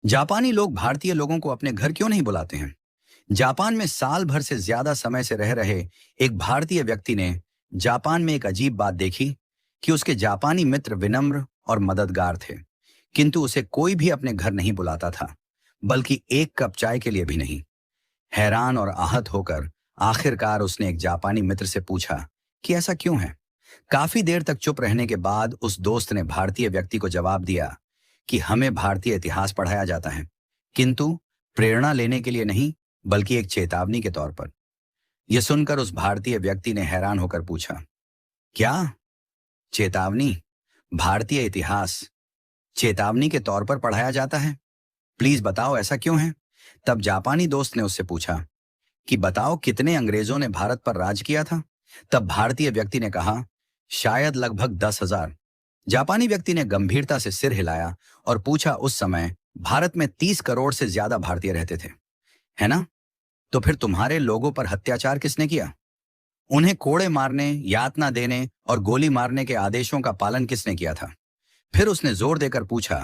जापानी लोग भारतीय लोगों को अपने घर क्यों नहीं बुलाते हैं? जापान में साल भर से ज्यादा समय से रह रहे एक भारतीय व्यक्ति ने जापान में एक अजीब बात देखी कि उसके जापानी मित्र विनम्र और मददगार थे, किंतु उसे कोई भी अपने घर नहीं बुलाता था, बल्कि एक कप चाय के लिए भी नहीं। हैरान और आहत होकर आखिरकार उसने एक जापानी मित्र से पूछा कि ऐसा क्यों है। काफी देर तक चुप रहने के बाद उस दोस्त ने भारतीय व्यक्ति को जवाब दिया कि हमें भारतीय इतिहास पढ़ाया जाता है, किंतु प्रेरणा लेने के लिए नहीं, बल्कि एक चेतावनी के तौर पर। यह सुनकर उस भारतीय व्यक्ति ने हैरान होकर पूछा, क्या चेतावनी? भारतीय इतिहास चेतावनी के तौर पर पढ़ाया जाता है? प्लीज बताओ, ऐसा क्यों है? तब जापानी दोस्त ने उससे पूछा कि बताओ, कितने अंग्रेजों ने भारत पर राज किया था? तब भारतीय व्यक्ति ने कहा, शायद लगभग 10,000। जापानी व्यक्ति ने गंभीरता से सिर हिलाया और पूछा, उस समय भारत में 30 करोड़ से ज्यादा भारतीय रहते थे, है ना? तो फिर तुम्हारे लोगों पर अत्याचार किसने किया? उन्हें कोड़े मारने, यातना देने और गोली मारने के आदेशों का पालन किसने किया था? फिर उसने जोर देकर पूछा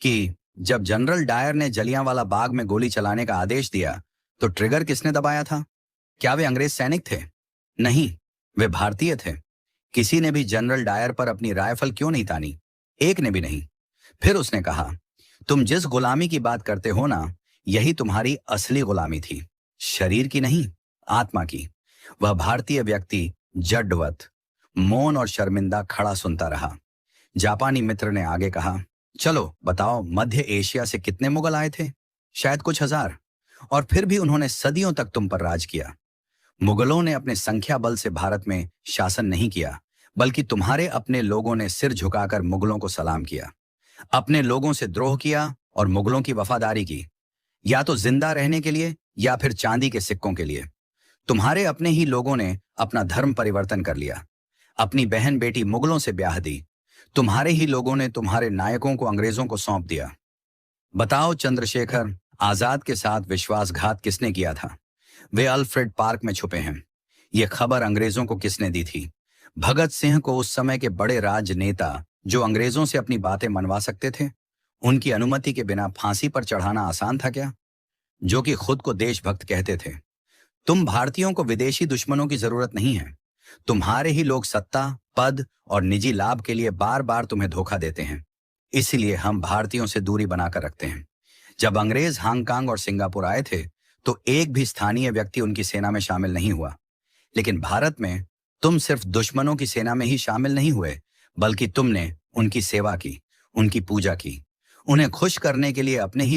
कि जब जनरल डायर ने जलियांवाला बाग में गोली चलाने का आदेश दिया, तो ट्रिगर किसने दबाया था? क्या वे अंग्रेज सैनिक थे? नहीं, वे भारतीय थे। किसी ने भी जनरल डायर पर अपनी राइफल क्यों नहीं तानी? एक ने भी नहीं। फिर उसने कहा, तुम जिस गुलामी की बात करते हो ना, यही तुम्हारी असली गुलामी थी, शरीर की नहीं, आत्मा की। वह भारतीय व्यक्ति जड्डवत, मौन और शर्मिंदा खड़ा सुनता रहा। जापानी मित्र ने आगे कहा, चलो बताओ, मध्य एशिया से कितने मुगल आए थे? शायद कुछ हजार। और फिर भी उन्होंने सदियों तक तुम पर राज किया। मुगलों ने अपने संख्या बल से भारत में शासन नहीं किया, बल्कि तुम्हारे अपने लोगों ने सिर झुकाकर मुगलों को सलाम किया, अपने लोगों से द्रोह किया और मुगलों की वफादारी की, या तो जिंदा रहने के लिए या फिर चांदी के सिक्कों के लिए। तुम्हारे अपने ही लोगों ने अपना धर्म परिवर्तन कर लिया, अपनी बहन बेटी मुगलों से ब्याह दी। तुम्हारे ही लोगों ने तुम्हारे नायकों को अंग्रेजों को सौंप दिया। बताओ चंद्रशेखर आजाद के साथ विश्वासघात किसने किया था? वे अल्फ्रेड पार्क में छुपे हैं। यह खबर अंग्रेजों को किसने दी थी? भगत सिंह को, उस समय के बड़े राजनेता जो अंग्रेजों से अपनी बातें मनवा सकते थे। उनकी अनुमति के बिना फांसी पर चढ़ाना आसान था क्या? जो कि खुद को देशभक्त कहते थे। तुम भारतीयों को विदेशी दुश्मनों की जरूरत नहीं है। तुम्हारे ही लोग सत्ता, पद और निजी लाभ के लिए बार बार तुम्हें धोखा देते हैं। इसलिए हम भारतीयों से दूरी बनाकर रखते हैं। जब अंग्रेज हांगकांग और सिंगापुर आए थे, तो एक भी स्थानीय व्यक्ति उनकी सेना में शामिल नहीं हुआ। लेकिन भारत में तुम सिर्फ दुश्मनों की सेना में ही शामिल नहीं हुए, बल्कि तुमने उनकी सेवा की, उनकी पूजा की। उन्हें खुश करने के लिए अपने ही